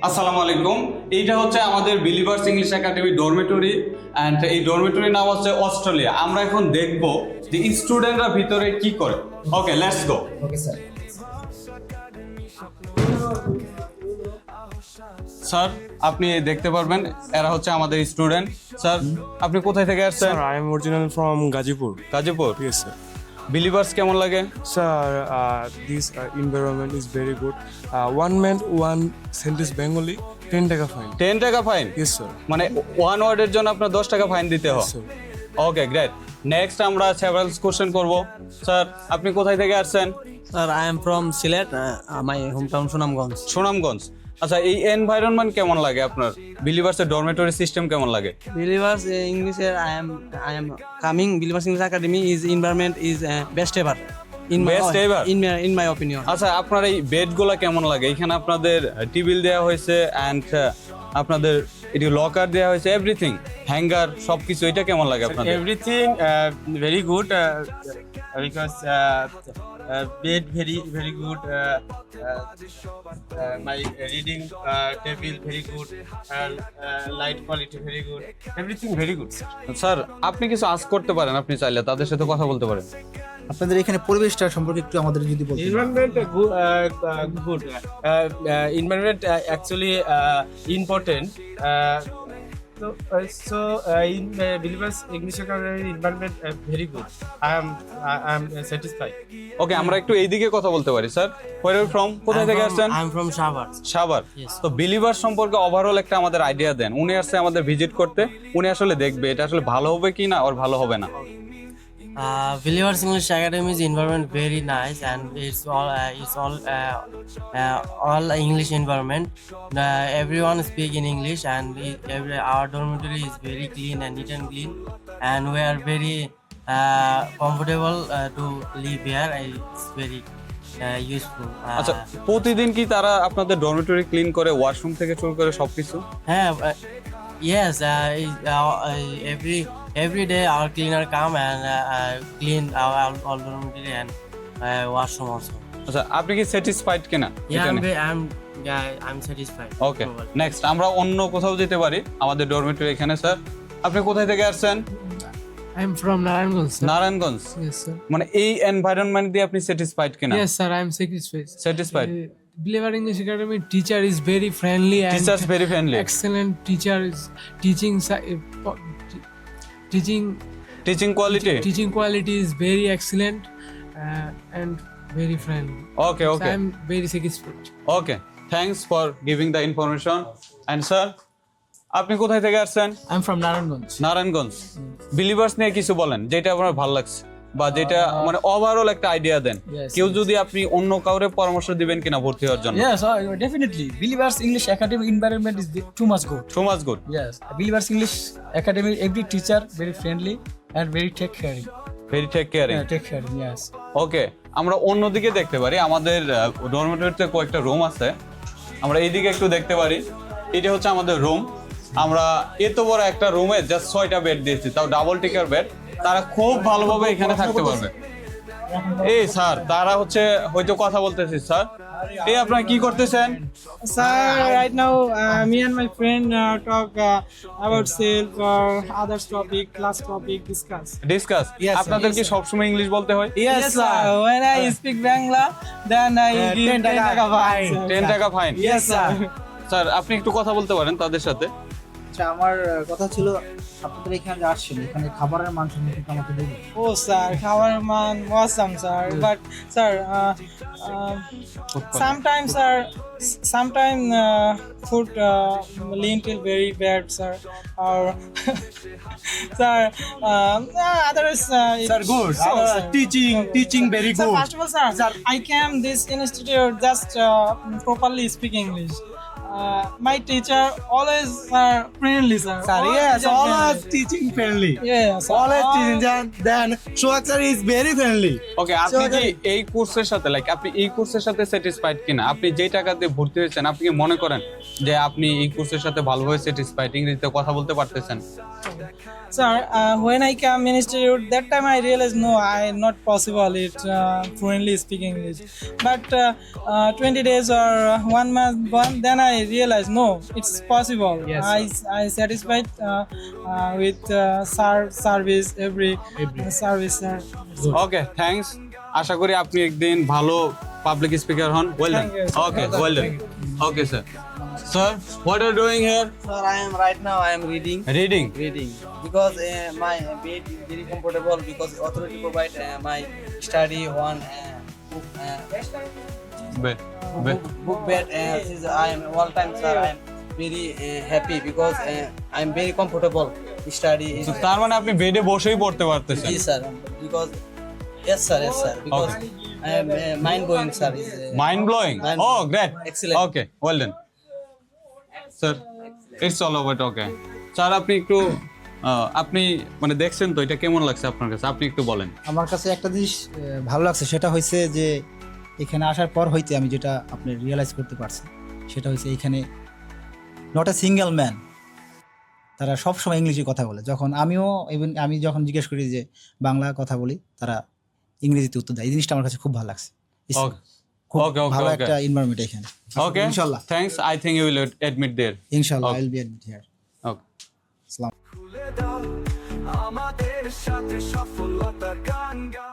আসসালামু আলাইকুম। এইটা হচ্ছে আমাদের believers English academy dormitory and এই ডরমেটরির নাম হচ্ছে অস্ট্রেলিয়া। আমরা এখন দেখব যে স্টুডেন্টরা ভিতরে কি করে। Okay, let's go. Okay sir. Sir, আপনি দেখতে পারবেন এরা হচ্ছে আমাদের স্টুডেন্ট। স্যার, আপনি কোথায় থেকে আসছেন? Sir, I am original from Gazipur. Gazipur. Yes, sir. Believers কেমন লাগে? Sir, this environment is very good. One man, one sentence Bengali, 10 taka fine. 10 টাকা ফাইন? Yes, sir. মানে ওয়ান ওয়ার্ডের জন্য আপনার 10 টাকা ফাইন দিতে Yes, হয়। sir. ওকে, গ্রেট। নেক্সট আমরা সেভারাল কোশ্চেন করব। স্যার, আপনি কোথায় থেকে আসছেন? Sir, I am from Sylhet. My hometown Sunamganj. Sunamganj. আচ্ছা, এই এনভায়রনমেন্ট কেমন লাগে আপনার? বিলিভার্সের ডরমেটরি সিস্টেম কেমন লাগে? Believers English. I am coming. Believers English Academy is environment is best ever. Best ever? In my opinion. আচ্ছা, আপনার এই বেডগুলো কেমন লাগে? এখানে আপনাদের টেবিল দেওয়া হয়েছে অ্যান্ড আপনাদের এটি লকার দেওয়া হয়েছে, এভরিথিং, হ্যাঙ্গার, সবকিছু। এটা কেমন লাগে আপনাদের? Everything very good because bed very good. My reading table very good and light quality very good. Everything very good, sir. Sir, আপনি কিছু আজ করতে পারেন, আপনি চাইলে তাদের সাথে কথা বলতে পারেন। আপনাদের এখানে পরিবেশটা সম্পর্কে একটু আমাদের যদি বলতেন। Environment good. Environment actually important. So in Believers English Academy environment very good. I am satisfied. ওকে, আমরা একটু এইদিকে কথা বলতে পারি। Sir, where are from? কোথায় থেকে আসছেন? I am from Shabar. Savar. তো বিলিভার সম্পর্কে ওভারঅল একটা আমাদের আইডিয়া দেন। উনি আসছে আমাদের ভিজিট করতে, উনি আসলে দেখবে এটা আসলে ভালো হবে কি না আর ভালো হবে না। Believers English Academy's environment very nice and it's all English environment. Everyone speak in English and our dormitory is very clean and neat and clean and we are very comfortable to live here. It's very useful. আচ্ছা, প্রতিদিন কি তারা আপনাদের dormitory clean করে, washroom থেকে শুরু করে সবকিছু? Yes, every day our cleaner come and clean our all dormitory and washroom also. আচ্ছা, আপনি কি স্যাটিসফাইড কিনা? I'm satisfied. ওকে, নেক্সট আমরা অন্য কোথাও যেতে পারি। আমাদের ডরমেটরি এখানে। স্যার, আপনি কোথায় থেকে আসছেন? I'm from Narayanganj, sir. Narayanganj. Yes, sir. মানে এই এনভায়রনমেন্ট দিয়ে আপনি স্যাটিসফাইড কিনা? Yes, sir. I'm satisfied. Satisfied. Believer English Academy teacher is very friendly and teachers very friendly. excellent teacher is teaching teaching quality? teaching quality is very excellent and very friendly. Okay, So okay, I'm very satisfied. Okay, thanks for giving the information. And sir, আপনি কোথায় থেকে আসছেন? I'm from Narayanganj. Narayanganj. Believers নিয়ে কিছু বলেন যেটা আপনার ভালো লাগছে বা যেটা মানে ওভারঅল একটা আইডিয়া দেন। Yes, কেউ যদি আপনি অন্য কাউরে পরামর্শ দিবেন কিনা ভর্তি হওয়ার জন্য? Yes, definitely. Believers English Academy environment is too much good. So much good. Yes, Believers English Academy, every teacher very friendly and very take caring. Very take caring. Take caring, yes. Okay, আমরা অন্যদিকে দেখতে পারি। আমাদের ডরমেটরিতে কয়েকটা room আছে, আমরা এইদিকে একটু দেখতে পারি। এটা হচ্ছে আমাদের রুম। আমরা এত বড় একটা রুমে জাস্ট 6টা বেড দিয়েছি, তাও ডাবল টিকার বেড। তারা খুব ভালোভাবে এখানে থাকতে পারবে। এই স্যার, তারা হচ্ছে হয়তো কথা বলতেছি। স্যার, এই আপনারা কি করতেছেন? Sir, right now, me and my friend talk about self or others topic, class topic, discuss. Discuss. Yes, sir. আপনাদের কি সবসময় ইংলিশ বলতে হয়? Yes, sir. When I speak Bangla, then I give 10 taka fine. 10 টাকা fine. Yes, sir. Sir, আপনি একটু কথা বলতে পারেন তাদের সাথে। আচ্ছা, আমার কথা ছিল আপনাদের এখানে যে আসছেন, এখানে খাবারের মান সম্পর্কে একটু আমাকে বলুন। Oh, sir, our man awesome, sir. But, sir, sometimes food lentil very bad, sir. Or, sir, others. Sir, good. Teaching very Sir, good. first of all, sir, I came this institute just properly speak English. My teacher always friendly, sir. Yes, teacher always friendly. teaching friendly. Yes, Always teaching. Then Shuaksar is very friendly. ওকে, আপনি কি এই কোর্সের সাথে আপনি এই কোর্সের সাথে satisfied কিনা? আপনি যেই টাকা দিয়ে ভর্তি হয়েছেন, আপনি কি মনে করেন যে আপনি এই কোর্সের সাথে ভালোভাবে স্যাটিসফাইড, ইংরেজিতে কথা বলতে পারতেছেন? Sir, when I came institute, that time I realized no, I not possible it fluently speak English. But 20 days or 1 month, then I realized no, it's possible. Yes, I satisfied with service every service. Okay thanks, আশা করি আপনি একদিন ভালো public speaker হন। Well done. Thank you, sir. Okay well done. Okay sir. Sir what are doing here? Sir, I am reading. Reading. Because my bed is very comfortable because authority provide my study one book bed. Since I am all time, sir, I am very happy because I am very comfortable study. তার মানে আপনি বেডে বসেই পড়তে পারতেছেন। Yes, sir. Because yes, sir. Because I am mind blowing, sir. Is Mind blowing. Mind Oh, blowing. great. Excellent. Okay, well done. Sir, it's all about okay. Sir আপনি একটু আপনি মানে দেখছেন তো এটা কেমন লাগছে আপনার কাছে? আপনি একটু বলেন। আমার কাছে একটা জিনিস ভালো লাগছে, সেটা হয়েছে যে এখানে আসার পর হইতে আমি যেটা আপনি রিয়েলাইজ করতে পারছি সেটা হচ্ছে এখানে নট এ সিঙ্গেল ম্যান, তারা সবসময় ইংলিশে কথা বলে। যখন আমি যখন জিজ্ঞেস করি যে বাংলা কথা বলি, তারা ইংরেজিতে উত্তর দেয়। এই জিনিসটা আমার কাছে খুব ভালো লাগছে। Okay. খুব Okay, ভালো okay. একটা এনভায়রনমেন্ট এখানে। Okay. ইনশাআল্লাহ Thanks. I think you will admit there. ইনশাআল্লাহ Okay. I will be admit here. Okay. আসসালাম। আমাদের সাথে সফলতার গান গা